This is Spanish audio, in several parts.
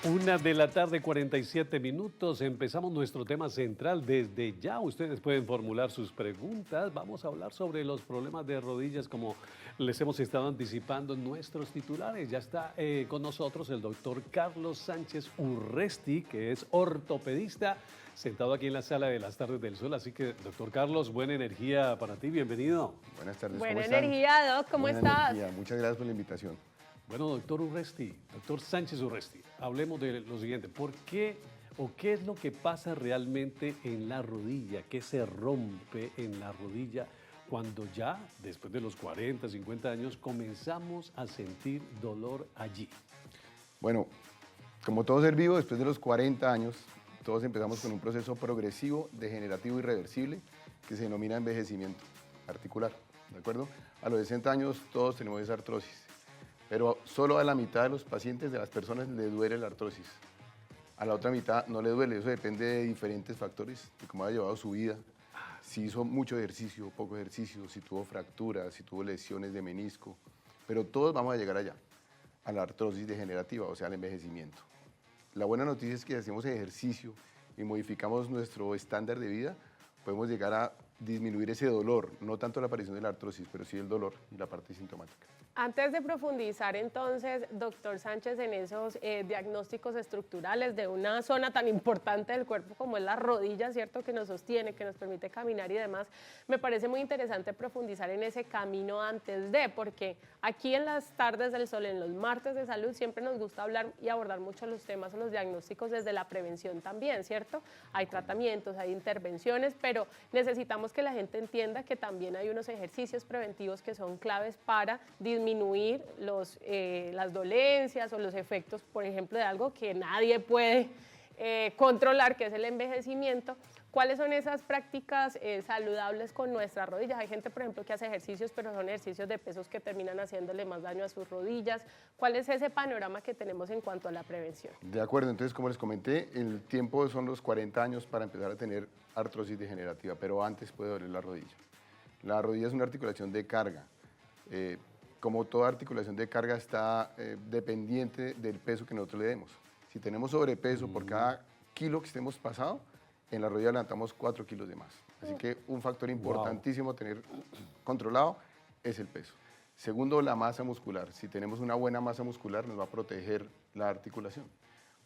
1:47 p.m. Empezamos nuestro tema central. Desde ya ustedes pueden formular sus preguntas. Vamos a hablar sobre los problemas de rodillas, como les hemos estado anticipando en nuestros titulares. Ya está con nosotros el doctor Carlos Sánchez Urresti, que es ortopedista, sentado aquí en la sala de las tardes del sol. Así que, doctor Carlos, buena energía para ti. Bienvenido. Buenas tardes. Buena energía, Doc. ¿Cómo estás? Energía. Muchas gracias por la invitación. Bueno, doctor Urresti, doctor Sánchez Urresti, hablemos de lo siguiente. ¿Por qué o qué es lo que pasa realmente en la rodilla? ¿Qué se rompe en la rodilla cuando ya, después de los 40, 50 años, comenzamos a sentir dolor allí? Bueno, como todo ser vivo, después de los 40 años, todos empezamos con un proceso progresivo, degenerativo y irreversible que se denomina envejecimiento articular, ¿de acuerdo? A los 60 años todos tenemos esa artrosis. Pero solo a la mitad de los pacientes, de las personas, le duele la artrosis. A la otra mitad no le duele. Eso depende de diferentes factores, de cómo ha llevado su vida, si hizo mucho ejercicio, poco ejercicio, si tuvo fracturas, si tuvo lesiones de menisco. Pero todos vamos a llegar allá, a la artrosis degenerativa, o sea, al envejecimiento. La buena noticia es que si hacemos ejercicio y modificamos nuestro estándar de vida, podemos llegar a disminuir ese dolor, no tanto la aparición de la artrosis, pero sí el dolor y la parte sintomática. Antes de profundizar entonces, doctor Sánchez, en esos diagnósticos estructurales de una zona tan importante del cuerpo como es la rodilla, ¿cierto? Que nos sostiene, que nos permite caminar y demás, me parece muy interesante profundizar en ese camino antes de, porque aquí en las tardes del sol, en los martes de salud, siempre nos gusta hablar y abordar mucho los temas o los diagnósticos desde la prevención también, ¿cierto? Hay tratamientos, hay intervenciones, pero necesitamos que la gente entienda que también hay unos ejercicios preventivos que son claves para disminuir las dolencias o los efectos, por ejemplo, de algo que nadie puede controlar, que es el envejecimiento. ¿Cuáles son esas prácticas saludables con nuestras rodillas? Hay gente, por ejemplo, que hace ejercicios, pero son ejercicios de pesos que terminan haciéndole más daño a sus rodillas. ¿Cuál es ese panorama que tenemos en cuanto a la prevención? De acuerdo, entonces, como les comenté, el tiempo son los 40 años para empezar a tener artrosis degenerativa, pero antes puede doler la rodilla. La rodilla es una articulación de carga. Como toda articulación de carga está dependiente del peso que nosotros le demos. Si tenemos sobrepeso por cada kilo que estemos pasado, en la rodilla levantamos 4 kilos de más. Así que un factor importantísimo tener controlado es el peso. Segundo, la masa muscular. Si tenemos una buena masa muscular nos va a proteger la articulación.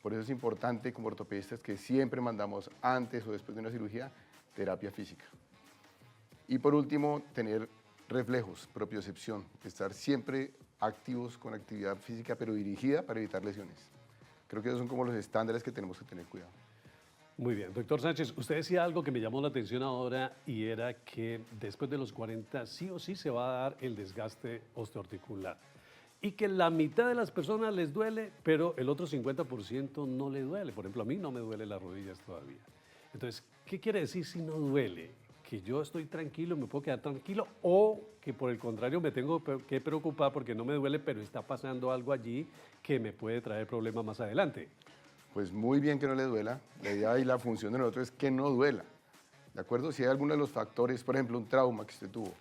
Por eso es importante como ortopedistas que siempre mandamos antes o después de una cirugía terapia física. Y por último, tener reflejos, propiocepción, estar siempre activos con actividad física, pero dirigida para evitar lesiones. Creo que esos son como los estándares que tenemos que tener cuidado. Muy bien, doctor Sánchez, usted decía algo que me llamó la atención ahora y era que después de los 40 sí o sí se va a dar el desgaste osteoarticular y que la mitad de las personas les duele, pero el otro 50% no le duele. Por ejemplo, a mí no me duele las rodillas todavía. Entonces, ¿qué quiere decir si no duele? ¿Que yo estoy tranquilo, me puedo quedar tranquilo, o que por el contrario me tengo que preocupar porque no me duele, pero está pasando algo allí que me puede traer problemas más adelante? Pues muy bien que no le duela. La idea y la función de nosotros es que no duela. ¿De acuerdo? Si hay alguno de los factores, por ejemplo, un trauma que usted tuvo,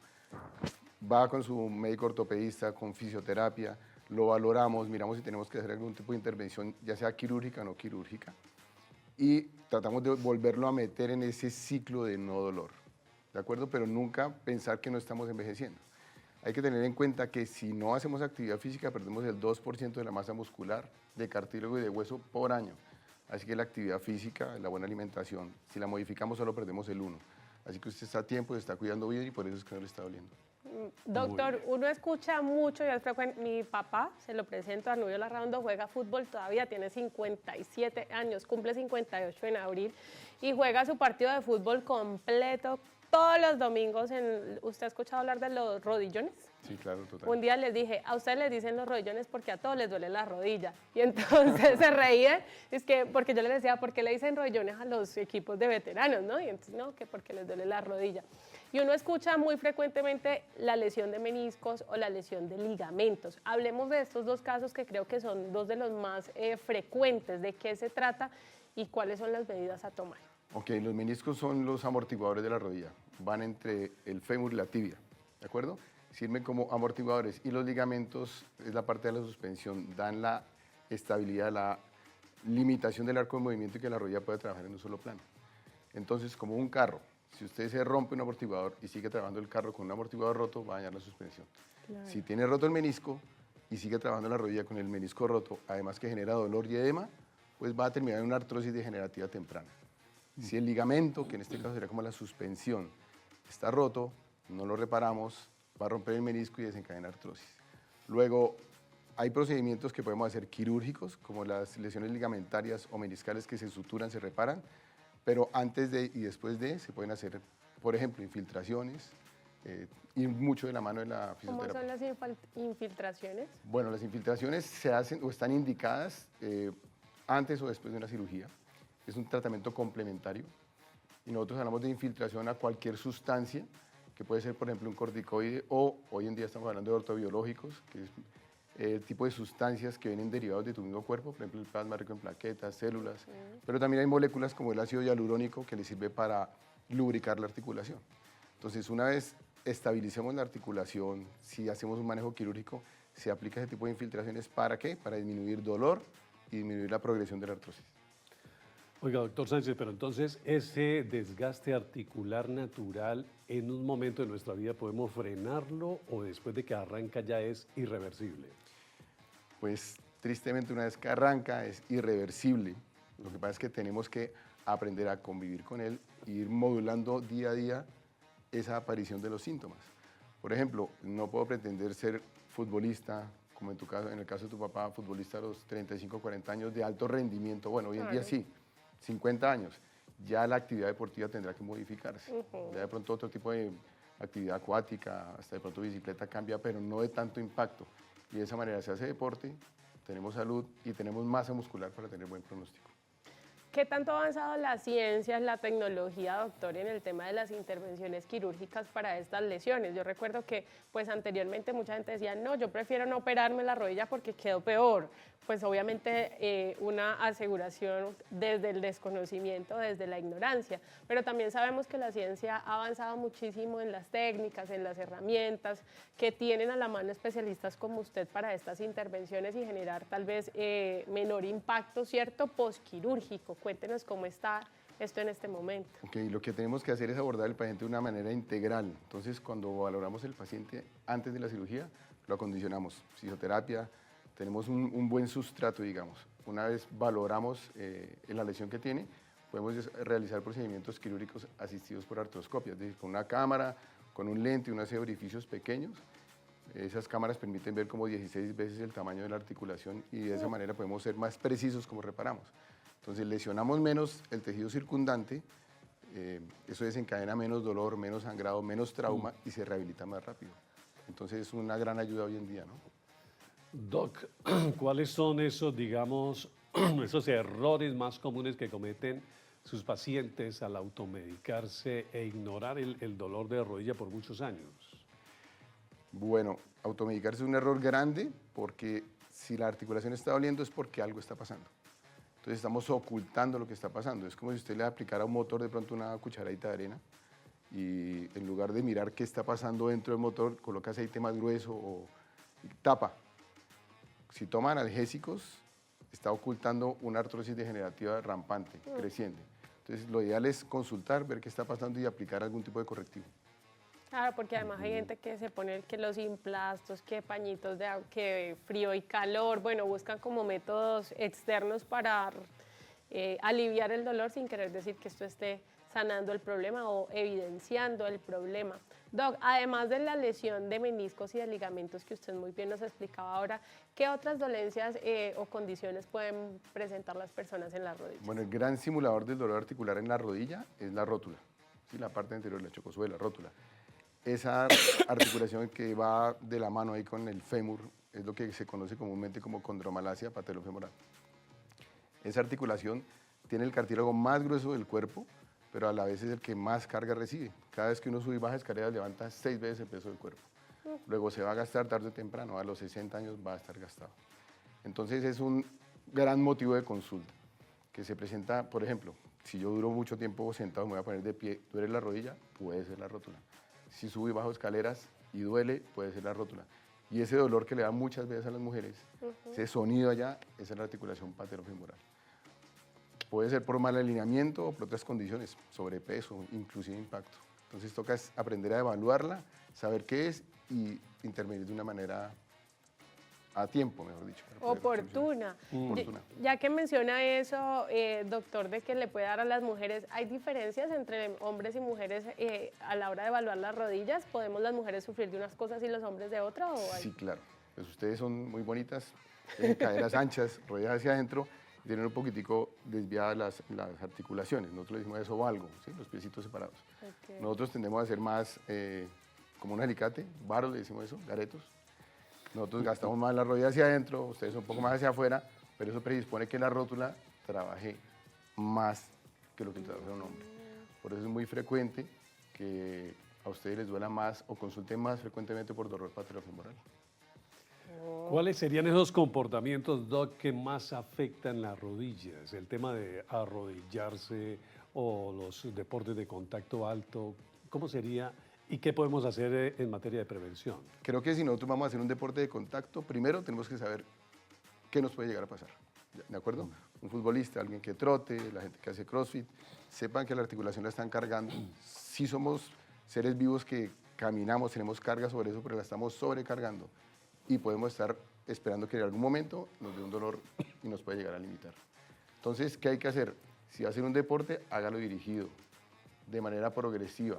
va con su médico ortopedista, con fisioterapia, lo valoramos, miramos si tenemos que hacer algún tipo de intervención, ya sea quirúrgica o no quirúrgica, y tratamos de volverlo a meter en ese ciclo de no dolor. ¿De acuerdo? Pero nunca pensar que no estamos envejeciendo. Hay que tener en cuenta que si no hacemos actividad física perdemos el 2% de la masa muscular, de cartílago y de hueso por año. Así que la actividad física, la buena alimentación, si la modificamos solo perdemos el 1%. Así que usted está a tiempo, se está cuidando bien y por eso es que no le está doliendo. Doctor, uno escucha mucho, y es frecuente, mi papá, se lo presento, Arnullo Larraondo, juega fútbol todavía, tiene 57 años, cumple 58 en abril y juega su partido de fútbol completo todos los domingos. ¿Usted ha escuchado hablar de los rodillones? Sí, claro, total. Un día les dije, a ustedes les dicen los rodillones porque a todos les duele la rodilla. Y entonces se reían, es que porque yo les decía, ¿por qué le dicen rodillones a los equipos de veteranos? ¿No? Y entonces, no, que porque les duele la rodilla. Y uno escucha muy frecuentemente la lesión de meniscos o la lesión de ligamentos. Hablemos de estos dos casos que creo que son dos de los más frecuentes. ¿De qué se trata y cuáles son las medidas a tomar? Ok, los meniscos son los amortiguadores de la rodilla, van entre el fémur y la tibia, ¿de acuerdo? Sirven como amortiguadores y los ligamentos es la parte de la suspensión, dan la estabilidad, la limitación del arco de movimiento y que la rodilla pueda trabajar en un solo plano. Entonces, como un carro, si usted se rompe un amortiguador y sigue trabajando el carro con un amortiguador roto, va a dañar la suspensión. Claro. Si tiene roto el menisco y sigue trabajando la rodilla con el menisco roto, además que genera dolor y edema, pues va a terminar en una artrosis degenerativa temprana. Si el ligamento, que en este caso sería como la suspensión, está roto, no lo reparamos, va a romper el menisco y desencadena artrosis. Luego, hay procedimientos que podemos hacer quirúrgicos, como las lesiones ligamentarias o meniscales que se suturan, se reparan, pero antes de y después de se pueden hacer, por ejemplo, infiltraciones, y mucho de la mano de la ¿Cómo fisioterapia. son las infiltraciones? Bueno, las infiltraciones se hacen o están indicadas antes o después de una cirugía. Es un tratamiento complementario y nosotros hablamos de infiltración a cualquier sustancia, que puede ser, por ejemplo, un corticoide o hoy en día estamos hablando de ortobiológicos, que es el tipo de sustancias que vienen derivados de tu mismo cuerpo, por ejemplo, el plasma rico en plaquetas, células, pero también hay moléculas como el ácido hialurónico que le sirve para lubricar la articulación. Entonces, una vez estabilicemos la articulación, si hacemos un manejo quirúrgico, se aplica ese tipo de infiltraciones. ¿Para qué? Para disminuir dolor y disminuir la progresión de la artrosis. Oiga, doctor Sánchez, pero entonces ese desgaste articular natural en un momento de nuestra vida podemos frenarlo o después de que arranca ya es irreversible. Pues tristemente una vez que arranca es irreversible. Lo que pasa es que tenemos que aprender a convivir con él e ir modulando día a día esa aparición de los síntomas. Por ejemplo, no puedo pretender ser futbolista, como en tu caso, en el caso de tu papá, futbolista a los 35, 40 años de alto rendimiento. Bueno, hoy en día sí, 50 años. Ya la actividad deportiva tendrá que modificarse. Ya de pronto otro tipo de actividad acuática, hasta de pronto bicicleta cambia, pero no de tanto impacto. Y de esa manera se hace deporte, tenemos salud y tenemos masa muscular para tener buen pronóstico. ¿Qué tanto ha avanzado la ciencia, la tecnología, doctor, en el tema de las intervenciones quirúrgicas para estas lesiones? Yo recuerdo que pues anteriormente mucha gente decía, no, yo prefiero no operarme la rodilla porque quedó peor. Pues obviamente una aseguración desde el desconocimiento, desde la ignorancia, pero también sabemos que la ciencia ha avanzado muchísimo en las técnicas, en las herramientas que tienen a la mano especialistas como usted para estas intervenciones y generar tal vez menor impacto, ¿cierto?, posquirúrgico. Cuéntenos cómo está esto en este momento. Okay, lo que tenemos que hacer es abordar al paciente de una manera integral. Entonces, cuando valoramos el paciente antes de la cirugía, lo acondicionamos, fisioterapia, tenemos un buen sustrato, digamos. Una vez valoramos la lesión que tiene, podemos realizar procedimientos quirúrgicos asistidos por artroscopia, es decir, con una cámara, con un lente y una serie de orificios pequeños. Esas cámaras permiten ver como 16 veces el tamaño de la articulación y de esa manera podemos ser más precisos como reparamos. Entonces lesionamos menos el tejido circundante, eso desencadena menos dolor, menos sangrado, menos trauma y se rehabilita más rápido. Entonces es una gran ayuda hoy en día, ¿no? Doc, ¿cuáles son esos, digamos, esos errores más comunes que cometen sus pacientes al automedicarse e ignorar el dolor de rodilla por muchos años? Bueno, automedicarse es un error grande porque si la articulación está doliendo es porque algo está pasando. Entonces estamos ocultando lo que está pasando. Es como si usted le aplicara a un motor de pronto una cucharadita de arena y en lugar de mirar qué está pasando dentro del motor, coloca aceite más grueso o tapa. Si toma analgésicos, está ocultando una artrosis degenerativa rampante, creciente. Entonces lo ideal es consultar, ver qué está pasando y aplicar algún tipo de correctivo. Claro, porque además hay gente que se pone que los implastos, que pañitos de agua, que frío y calor, bueno, buscan como métodos externos para aliviar el dolor sin querer decir que esto esté sanando el problema o evidenciando el problema. Doc, además de la lesión de meniscos y de ligamentos que usted muy bien nos explicaba ahora, ¿qué otras dolencias o condiciones pueden presentar las personas en las rodillas? Bueno, el gran simulador del dolor articular en la rodilla es la rótula, ¿sí? La parte anterior de la chocosuela, rótula. Esa articulación que va de la mano ahí con el fémur es lo que se conoce comúnmente como condromalacia patelofemoral. Esa articulación tiene el cartílago más grueso del cuerpo, pero a la vez es el que más carga recibe. Cada vez que uno sube y baja escaleras levanta 6 veces el peso del cuerpo. Luego se va a gastar tarde o temprano, a los 60 años va a estar gastado. Entonces es un gran motivo de consulta, que se presenta, por ejemplo, si yo duro mucho tiempo sentado, me voy a poner de pie, ¿duele la rodilla? Puede ser la rótula. Si subo y bajo escaleras y duele, puede ser la rótula. Y ese dolor que le da muchas veces a las mujeres, ese sonido allá, esa es la articulación patelofemoral. Puede ser por mal alineamiento o por otras condiciones, sobrepeso, inclusive impacto. Entonces toca aprender a evaluarla, saber qué es y intervenir de una manera a tiempo, mejor dicho. Oportuna. Oportuna. Ya que menciona eso, doctor, de que le puede dar a las mujeres, ¿hay diferencias entre hombres y mujeres a la hora de evaluar las rodillas? ¿Podemos las mujeres sufrir de unas cosas y los hombres de otras? Sí, claro. Pues ustedes son muy bonitas, tienen caderas anchas, rodillas hacia adentro, y tienen un poquitico desviadas las articulaciones. Nosotros le decimos eso valgo, ¿sí? Los piecitos separados. Okay. Nosotros tendemos a ser más como un alicate, varos le decimos eso, garetos. Nosotros gastamos más la rodilla hacia adentro, ustedes un poco más hacia afuera, pero eso predispone que la rótula trabaje más que lo que trabaja un hombre. Por eso es muy frecuente que a ustedes les duela más o consulten más frecuentemente por dolor patelofemoral. ¿Cuáles serían esos comportamientos, Doc, que más afectan las rodillas? El tema de arrodillarse o los deportes de contacto alto, ¿cómo sería y qué podemos hacer en materia de prevención? Creo que si nosotros vamos a hacer un deporte de contacto, primero tenemos que saber qué nos puede llegar a pasar. ¿De acuerdo? Un futbolista, alguien que trote, la gente que hace CrossFit, sepan que la articulación la están cargando. Sí somos seres vivos que caminamos, tenemos carga sobre eso, pero la estamos sobrecargando. Y podemos estar esperando que en algún momento nos dé un dolor y nos puede llegar a limitar. Entonces, ¿qué hay que hacer? Si va a hacer un deporte, hágalo dirigido, de manera progresiva.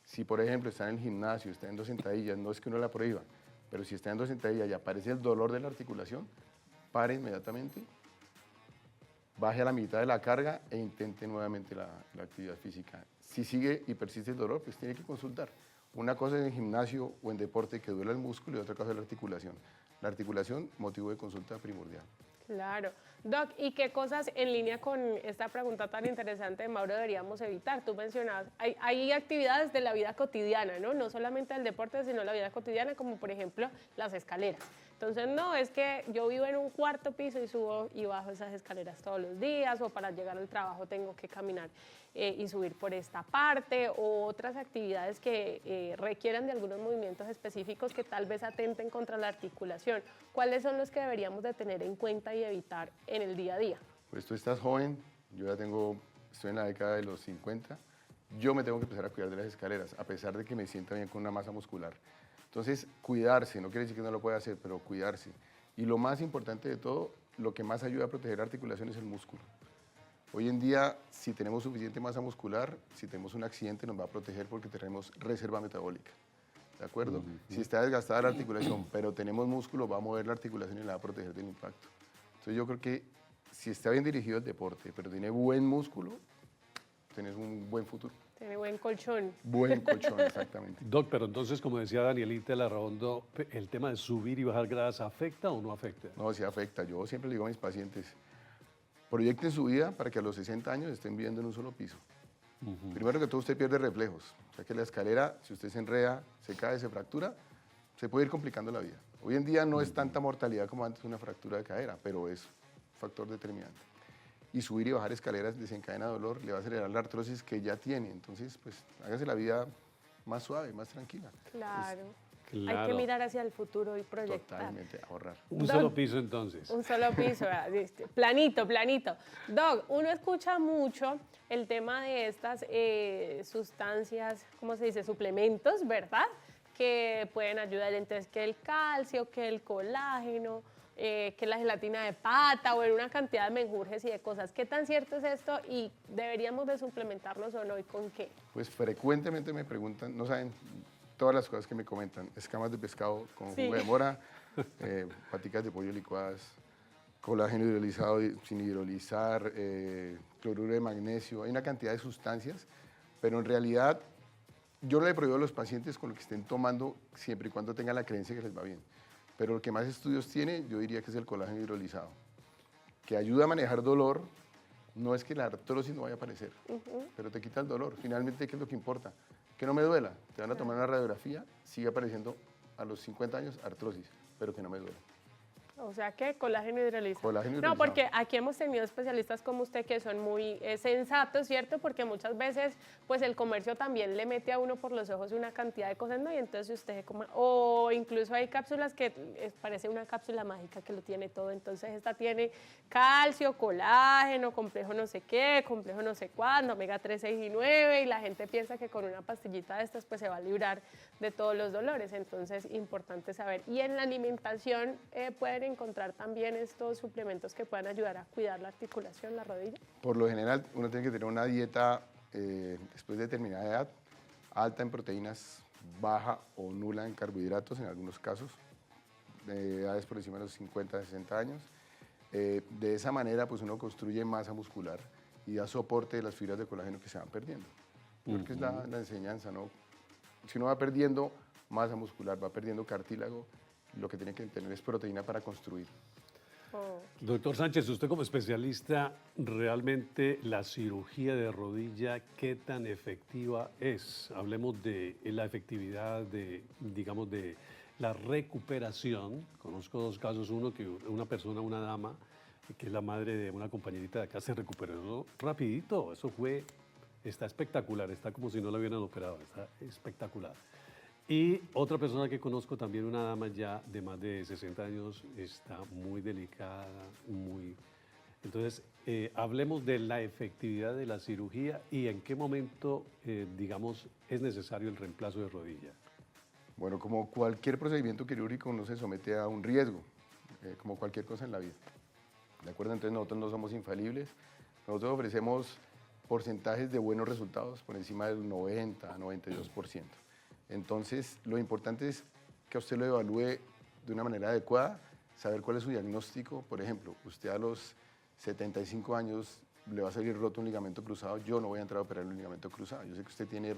Si, por ejemplo, está en el gimnasio, está en 2 sentadillas, no es que uno la prohíba, pero si está en 2 sentadillas y aparece el dolor de la articulación, pare inmediatamente, baje a la mitad de la carga e intente nuevamente la actividad física. Si sigue y persiste el dolor, pues tiene que consultar. Una cosa es en gimnasio o en deporte que duele el músculo y otra cosa es la articulación. La articulación, motivo de consulta primordial. Claro. Doc, ¿y qué cosas en línea con esta pregunta tan interesante de Mauro deberíamos evitar? Tú mencionabas, hay actividades de la vida cotidiana, ¿no? No solamente el deporte, sino la vida cotidiana, como por ejemplo las escaleras. Entonces, no, es que yo vivo en un 4º piso y subo y bajo esas escaleras todos los días, o para llegar al trabajo tengo que caminar y subir por esta parte, o otras actividades que requieran de algunos movimientos específicos que tal vez atenten contra la articulación. ¿Cuáles son los que deberíamos de tener en cuenta y evitar en el día a día? Pues tú estás joven, yo ya estoy en la década de los 50, yo me tengo que empezar a cuidar de las escaleras, a pesar de que me sienta bien con una masa muscular. Entonces, cuidarse, no quiere decir que no lo pueda hacer, pero cuidarse. Y lo más importante de todo, lo que más ayuda a proteger articulaciones es el músculo. Hoy en día, si tenemos suficiente masa muscular, si tenemos un accidente, nos va a proteger porque tenemos reserva metabólica. ¿De acuerdo? Si está desgastada la articulación, pero tenemos músculo, va a mover la articulación y la va a proteger del impacto. Entonces, yo creo que si está bien dirigido el deporte, pero tiene buen músculo, tienes un buen futuro. Tiene buen colchón. Buen colchón, exactamente. Doc, pero entonces, como decía Danielita Larraondo, ¿el tema de subir y bajar gradas afecta o no afecta? No, sí afecta. Yo siempre le digo a mis pacientes, proyecten su vida para que a los 60 años estén viviendo en un solo piso. Primero que todo, usted pierde reflejos. O sea que la escalera, si usted se enreda, se cae, se fractura, se puede ir complicando la vida. Hoy en día no es tanta mortalidad como antes una fractura de cadera, pero es un factor determinante. Y subir y bajar escaleras desencadena dolor, le va a acelerar la artrosis que ya tiene. Entonces, pues, hágase la vida más suave, más tranquila. Claro. Claro. Hay que mirar hacia el futuro y proyectar. Totalmente, ahorrar. Un solo piso entonces. Un solo piso, planito, planito. Doc, uno escucha mucho el tema de estas sustancias, ¿cómo se dice? Suplementos, ¿verdad? Que pueden ayudar, entonces, que el calcio, que el colágeno, que la gelatina de pata, o en una cantidad de menjurjes y de cosas. ¿Qué tan cierto es esto y deberíamos de suplementarnos o no y con qué? Pues frecuentemente me preguntan, no saben todas las cosas que me comentan, escamas de pescado con jugo de mora, paticas de pollo licuadas, colágeno hidrolizado sin hidrolizar, cloruro de magnesio, hay una cantidad de sustancias, pero en realidad yo le prohíbo a los pacientes con lo que estén tomando siempre y cuando tengan la creencia que les va bien. Pero el que más estudios tiene, yo diría que es el colágeno hidrolizado, que ayuda a manejar dolor. No es que la artrosis no vaya a aparecer, pero te quita el dolor. Finalmente, ¿qué es lo que importa? Que no me duela. Te van a tomar una radiografía, sigue apareciendo a los 50 años artrosis, pero que no me duela. O sea que colágeno hidrolizado. Colágeno No, hidrolizado. porque aquí hemos tenido especialistas como usted que son muy sensatos, ¿cierto? Porque muchas veces pues el comercio también le mete a uno por los ojos una cantidad de cosas, ¿no? Y entonces usted como, o incluso hay cápsulas que parece una cápsula mágica que lo tiene todo. Entonces esta tiene calcio, colágeno, complejo no sé qué, complejo no sé cuándo, omega 3, 6 y 9, y la gente piensa que con una pastillita de estas pues se va a librar de todos los dolores. Entonces importante saber. Y en la alimentación pueden encontrar también estos suplementos que puedan ayudar a cuidar la articulación, la rodilla. Por lo general, uno tiene que tener una dieta después de determinada edad, alta en proteínas, baja o nula en carbohidratos en algunos casos, de edades por encima de los 50, 60 años. De esa manera, pues uno construye masa muscular y da soporte de las fibras de colágeno que se van perdiendo. Porque es la enseñanza, ¿no? Si uno va perdiendo masa muscular, va perdiendo cartílago, lo que tiene que tener es proteína para construir. Oh. Doctor Sánchez, usted como especialista, realmente la cirugía de rodilla, ¿qué tan efectiva es? Hablemos de la efectividad de, digamos, de la recuperación. Conozco dos casos, uno que una persona, una dama, que es la madre de una compañerita de acá, se recuperó rapidito. Eso está espectacular, está como si no la hubieran operado, está espectacular. Y otra persona que conozco también, una dama ya de más de 60 años, está muy delicada, muy... Entonces, hablemos de la efectividad de la cirugía y en qué momento, digamos, es necesario el reemplazo de rodilla. Bueno, como cualquier procedimiento quirúrgico, uno se somete a un riesgo, como cualquier cosa en la vida. ¿De acuerdo? Entonces nosotros no somos infalibles. Nosotros ofrecemos porcentajes de buenos resultados por encima del 90, 92%. Entonces, lo importante es que usted lo evalúe de una manera adecuada, saber cuál es su diagnóstico. Por ejemplo, usted a los 75 años le va a salir roto un ligamento cruzado. Yo no voy a entrar a operar un ligamento cruzado. Yo sé que usted tiene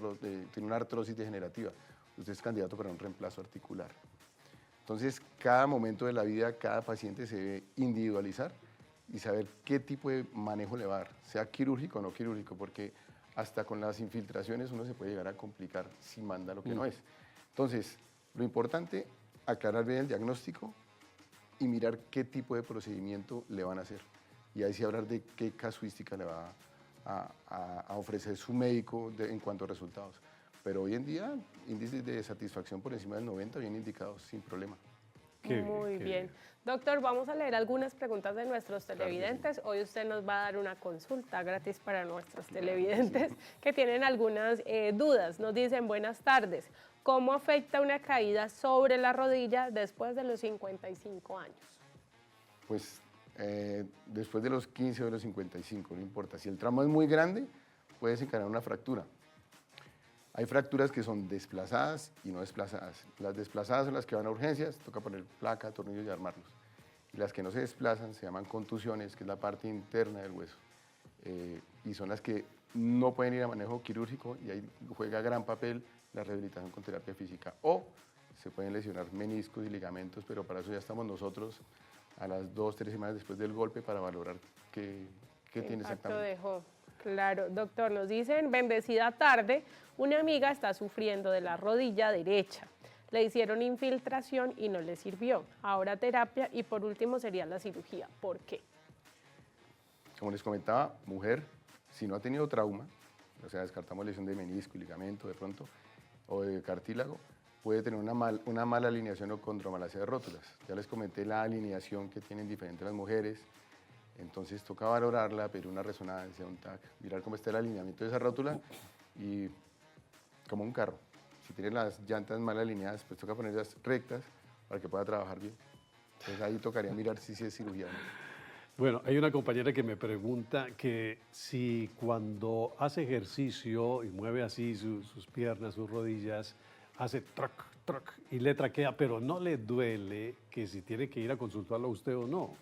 una artrosis degenerativa. Usted es candidato para un reemplazo articular. Entonces, cada momento de la vida, cada paciente se debe individualizar y saber qué tipo de manejo le va a dar, sea quirúrgico o no quirúrgico, porque hasta con las infiltraciones uno se puede llegar a complicar si manda lo que no es. Entonces, lo importante, aclarar bien el diagnóstico y mirar qué tipo de procedimiento le van a hacer. Y ahí sí hablar de qué casuística le va a ofrecer su médico en cuanto a resultados. Pero hoy en día, índices de satisfacción por encima del 90 bien indicados, sin problema. Muy bien. Doctor, vamos a leer algunas preguntas de nuestros televidentes. Hoy usted nos va a dar una consulta gratis para nuestros televidentes que tienen algunas dudas. Nos dicen, buenas tardes, ¿cómo afecta una caída sobre la rodilla después de los 55 años? Pues después de los 15 o de los 55, no importa. Si el tramo es muy grande, puede desencadenar una fractura. Hay fracturas que son desplazadas y no desplazadas. Las desplazadas son las que van a urgencias, toca poner placa, tornillos y armarlos. Y las que no se desplazan se llaman contusiones, que es la parte interna del hueso. Y son las que no pueden ir a manejo quirúrgico y ahí juega gran papel la rehabilitación con terapia física. O se pueden lesionar meniscos y ligamentos, pero para eso ya estamos nosotros a las 2 o 3 semanas después del golpe para valorar qué tiene exactamente. Dejó. Claro, doctor, nos dicen, bendecida tarde, una amiga está sufriendo de la rodilla derecha. Le hicieron infiltración y no le sirvió. Ahora terapia y por último sería la cirugía. ¿Por qué? Como les comentaba, mujer, si no ha tenido trauma, o sea, descartamos lesión de menisco, ligamento de pronto, o de cartílago, puede tener una mala alineación o condromalacia de rótulas. Ya les comenté la alineación que tienen diferentes las mujeres. Entonces toca valorarla, pedir una resonancia, un TAC, mirar cómo está el alineamiento de esa rótula y como un carro. Si tiene las llantas mal alineadas, pues toca ponerlas rectas para que pueda trabajar bien. Entonces ahí tocaría mirar si es cirugía o no. Bueno, hay una compañera que me pregunta que si cuando hace ejercicio y mueve así sus piernas, sus rodillas, hace troc, troc y le traquea, pero no le duele, que si tiene que ir a consultarlo a usted o no.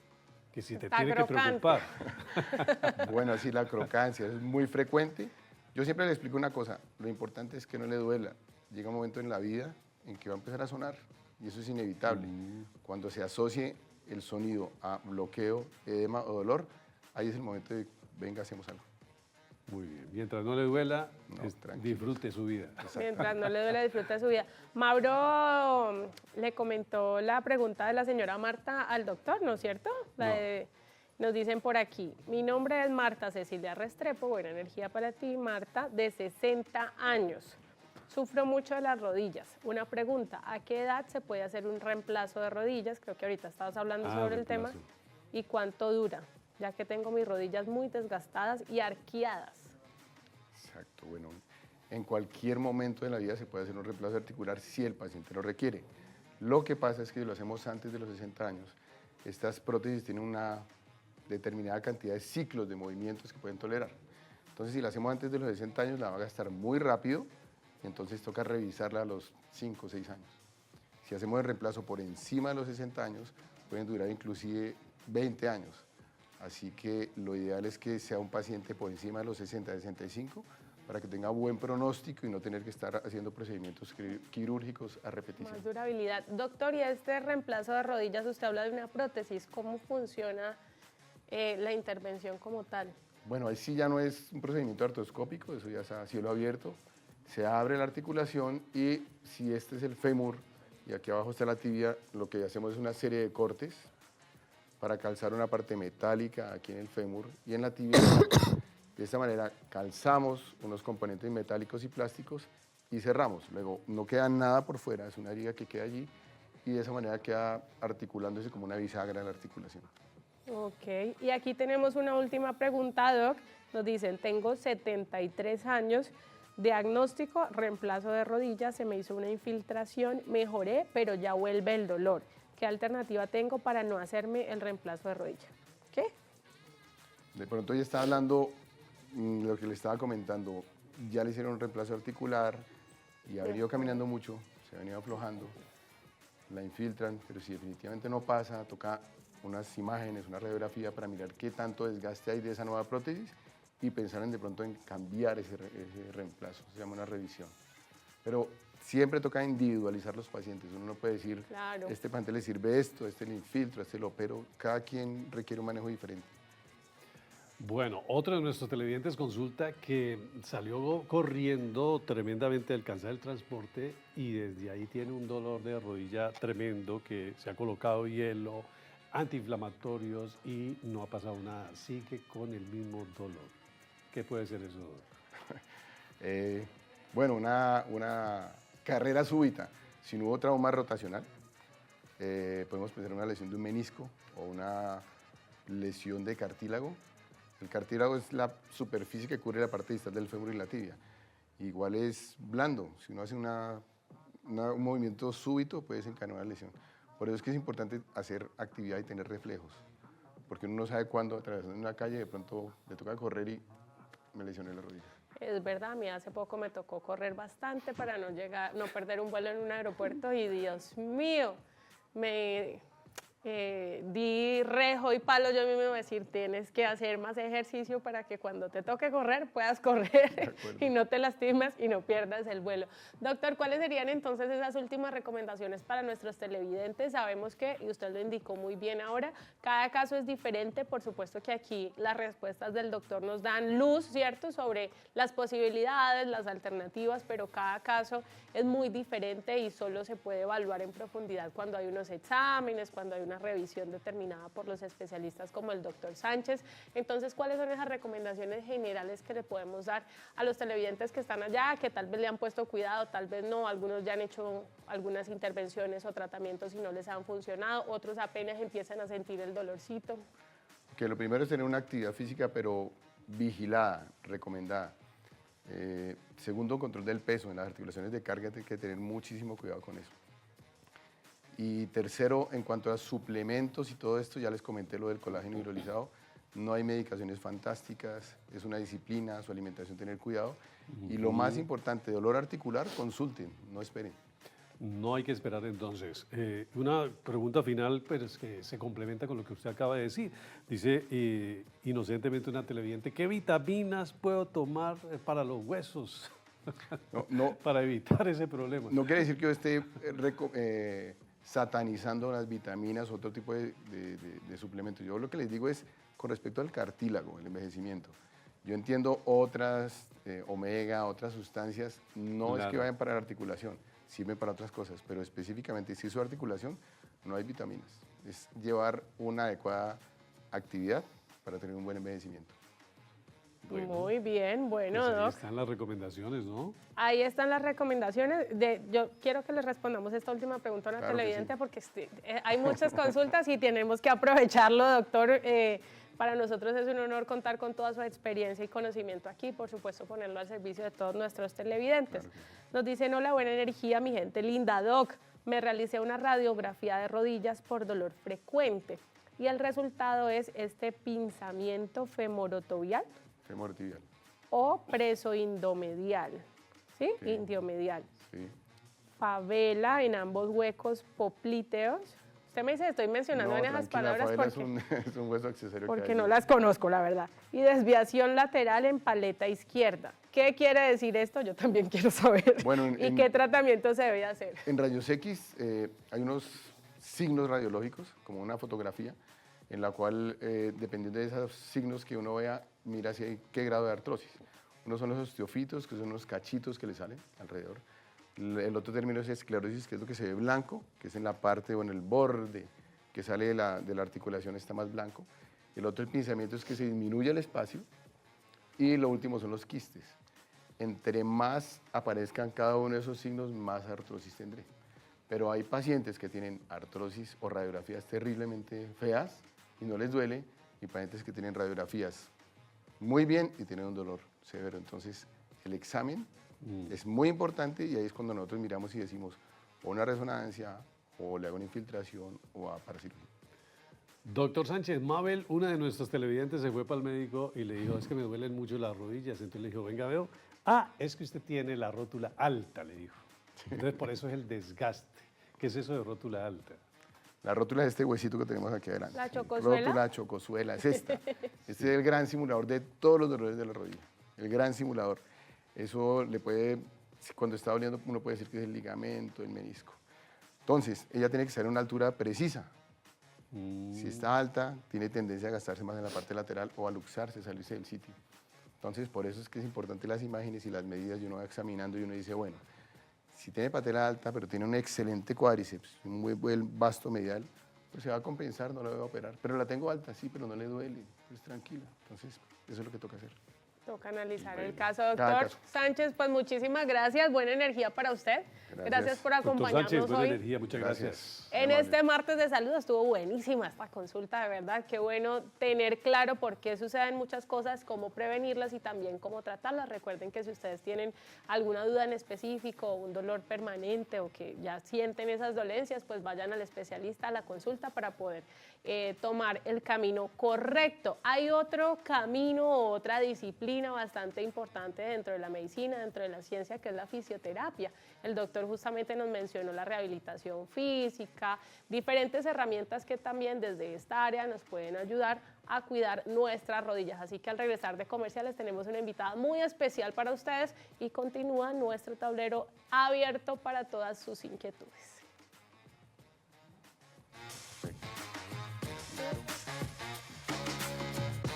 Que si te Está tiene crocante. que preocupar. Bueno, sí, la crocancia es muy frecuente. Yo siempre le explico una cosa, lo importante es que no le duela. Llega un momento en la vida en que va a empezar a sonar y eso es inevitable. Cuando se asocie el sonido a bloqueo, edema o dolor, ahí es el momento de, venga, hacemos algo. Muy bien. Mientras no le duela, No, tranquilo. disfrute su vida. Mientras no le duele, disfruta de su vida. Mauro le comentó la pregunta de la señora Marta al doctor, ¿no es cierto? Nos dicen por aquí, mi nombre es Marta Cecilia Restrepo, buena energía para ti, Marta, de 60 años. Sufro mucho de las rodillas. Una pregunta, ¿a qué edad se puede hacer un reemplazo de rodillas? Creo que ahorita estabas hablando sobre el tema. Reemplazo. ¿Y cuánto dura? Ya que tengo mis rodillas muy desgastadas y arqueadas. Exacto, bueno, en cualquier momento de la vida se puede hacer un reemplazo articular si el paciente lo requiere. Lo que pasa es que si lo hacemos antes de los 60 años, estas prótesis tienen una determinada cantidad de ciclos de movimientos que pueden tolerar. Entonces, si la hacemos antes de los 60 años, la va a gastar muy rápido, y entonces toca revisarla a los 5 o 6 años. Si hacemos el reemplazo por encima de los 60 años, pueden durar inclusive 20 años. Así que lo ideal es que sea un paciente por encima de los 60, 65, para que tenga buen pronóstico y no tener que estar haciendo procedimientos quirúrgicos a repetición. Más durabilidad. Doctor, y este reemplazo de rodillas, usted habla de una prótesis, ¿cómo funciona la intervención como tal? Bueno, ahí sí ya no es un procedimiento artroscópico, eso ya es a cielo abierto. Se abre la articulación y si este es el fémur y aquí abajo está la tibia, lo que hacemos es una serie de cortes para calzar una parte metálica aquí en el fémur y en la tibia. De esta manera calzamos unos componentes metálicos y plásticos y cerramos. Luego no queda nada por fuera, es una herida que queda allí y de esa manera queda articulándose como una bisagra en la articulación. Ok, y aquí tenemos una última pregunta, Doc. Nos dicen, tengo 73 años, diagnóstico, reemplazo de rodillas, se me hizo una infiltración, mejoré, pero ya vuelve el dolor. ¿Qué alternativa tengo para no hacerme el reemplazo de rodilla? ¿Qué? De pronto ya está hablando lo que le estaba comentando, ya le hicieron un reemplazo articular y ha venido caminando mucho, se ha venido aflojando, la infiltran, pero si definitivamente no pasa, toca unas imágenes, una radiografía para mirar qué tanto desgaste hay de esa nueva prótesis y pensar en de pronto en cambiar ese reemplazo, se llama una revisión. Pero siempre toca individualizar los pacientes, uno no puede decir, Claro. este paciente le sirve esto, este le infiltro, este lo opero, cada quien requiere un manejo diferente. Bueno, otro de nuestros televidentes consulta que salió corriendo tremendamente del cansar del transporte y desde ahí tiene un dolor de rodilla tremendo, que se ha colocado hielo, antiinflamatorios y no ha pasado nada. Sigue con el mismo dolor. ¿Qué puede ser eso, doctor? Bueno, una carrera súbita, si no hubo trauma rotacional, podemos pensar en una lesión de un menisco o una lesión de cartílago. El cartílago es la superficie que cubre la parte distal del fémur y la tibia. Igual es blando, si uno hace un movimiento súbito puede desencadenar una lesión. Por eso es que es importante hacer actividad y tener reflejos, porque uno no sabe cuándo atravesando una calle de pronto le toca correr y me lesioné la rodilla. Es verdad, a mí hace poco me tocó correr bastante para no perder un vuelo en un aeropuerto y Dios mío, me di rejo y palo yo mismo decir, tienes que hacer más ejercicio para que cuando te toque correr puedas correr y no te lastimes y no pierdas el vuelo. Doctor, ¿cuáles serían entonces esas últimas recomendaciones para nuestros televidentes? Sabemos que, y usted lo indicó muy bien ahora, cada caso es diferente, por supuesto que aquí las respuestas del doctor nos dan luz, ¿cierto?, sobre las posibilidades, las alternativas, pero cada caso es muy diferente y solo se puede evaluar en profundidad cuando hay unos exámenes, cuando hay una revisión determinada por los especialistas como el doctor Sánchez. Entonces, ¿cuáles son esas recomendaciones generales que le podemos dar a los televidentes que están allá, que tal vez le han puesto cuidado, tal vez no, algunos ya han hecho algunas intervenciones o tratamientos y no les han funcionado, otros apenas empiezan a sentir el dolorcito? Que lo primero es tener una actividad física, pero vigilada, recomendada. Segundo, control del peso. En las articulaciones de carga hay que tener muchísimo cuidado con eso. Y tercero, en cuanto a suplementos y todo esto, ya les comenté lo del colágeno hidrolizado. No hay medicaciones fantásticas, es una disciplina, su alimentación, tener cuidado. Y lo más importante, dolor articular, consulten, no esperen. No hay que esperar entonces. Una pregunta final, pero es que se complementa con lo que usted acaba de decir. Dice inocentemente una televidente, ¿qué vitaminas puedo tomar para los huesos? No, para evitar ese problema. No quiere decir que yo esté satanizando las vitaminas o otro tipo de suplementos. Yo lo que les digo es con respecto al cartílago, el envejecimiento. Yo entiendo otras, omega, otras sustancias, no es que Claro. vayan para la articulación, sirven para otras cosas, pero específicamente si es su articulación, no hay vitaminas. Es llevar una adecuada actividad para tener un buen envejecimiento. Muy bien, bueno, Pues ahí Doc. están las recomendaciones, ¿no? Ahí están las recomendaciones. Yo quiero que les respondamos esta última pregunta a la Claro que televidente sí. porque hay muchas consultas y tenemos que aprovecharlo, doctor. Para nosotros es un honor contar con toda su experiencia y conocimiento aquí y, por supuesto, ponerlo al servicio de todos nuestros televidentes. Claro que sí. Nos dicen, hola, buena energía, mi gente linda, Doc. Me realicé una radiografía de rodillas por dolor frecuente y el resultado es este pinzamiento femorotobial Femor tibial. o presoindomedial, ¿sí? Sí. Indiomedial. Sí. Favela en ambos huecos poplíteos. Usted me dice, estoy mencionando en esas tranquila, palabras favela porque, es un hueso accesorio. que porque hay. no las conozco, la verdad. Y desviación lateral en paleta izquierda. ¿Qué quiere decir esto? Yo también quiero saber. Bueno, ¿Y qué tratamiento se debe hacer? En rayos X hay unos signos radiológicos, como una fotografía, en la cual, dependiendo de esos signos que uno vea, mira si hay qué grado de artrosis. Uno son los osteofitos, que son unos cachitos que le salen alrededor. El otro término es esclerosis, que es lo que se ve blanco, que es en la parte o en el borde que sale de la articulación, está más blanco. El otro, el pinzamiento, es que se disminuye el espacio. Y lo último son los quistes. Entre más aparezcan cada uno de esos signos, más artrosis tendré. Pero hay pacientes que tienen artrosis o radiografías terriblemente feas y no les duele, y pacientes que tienen radiografías muy bien y tienen un dolor severo. Entonces, el examen es muy importante y ahí es cuando nosotros miramos y decimos o una resonancia, o le hago una infiltración, o a para cirugía. Doctor Sánchez, Mabel, una de nuestros televidentes, se fue para el médico y le dijo, es que me duelen mucho las rodillas. Entonces le dijo, venga, veo. Ah, es que usted tiene la rótula alta, le dijo. Entonces por eso es el desgaste. ¿Qué es eso de rótula alta? La rótula es este huesito que tenemos aquí adelante. ¿La chocosuela? Rótula, chocosuela, es esta. Este es el gran simulador de todos los dolores de la rodilla. El gran simulador. Eso le puede, cuando está doliendo, uno puede decir que es el ligamento, el menisco. Entonces, ella tiene que estar en una altura precisa. Si está alta, tiene tendencia a gastarse más en la parte lateral o a luxarse, salirse del sitio. Entonces, por eso es que es importante las imágenes y las medidas, y uno va examinando y uno dice, bueno, si tiene patela alta, pero tiene un excelente cuádriceps, un muy buen vasto medial, pues se va a compensar, no la voy a operar. Pero la tengo alta, sí, pero no le duele, pues tranquila. Entonces, eso es lo que toca hacer. Toca analizar el Bueno, caso, cada doctor caso. Sánchez. Pues muchísimas gracias, buena energía para usted. Gracias por Doctor acompañarnos Sánchez, buena hoy. energía, muchas gracias. En este martes de salud estuvo buenísima esta consulta, de verdad. Qué bueno tener claro por qué suceden muchas cosas, cómo prevenirlas y también cómo tratarlas. Recuerden que si ustedes tienen alguna duda en específico, un dolor permanente o que ya sienten esas dolencias, pues vayan al especialista a la consulta para poder tomar el camino correcto. Hay otro camino, otra disciplina bastante importante dentro de la medicina, dentro de la ciencia, que es la fisioterapia. El doctor justamente nos mencionó la rehabilitación física, diferentes herramientas que también desde esta área nos pueden ayudar a cuidar nuestras rodillas. Así que al regresar de comerciales tenemos una invitada muy especial para ustedes y continúa nuestro tablero abierto para todas sus inquietudes.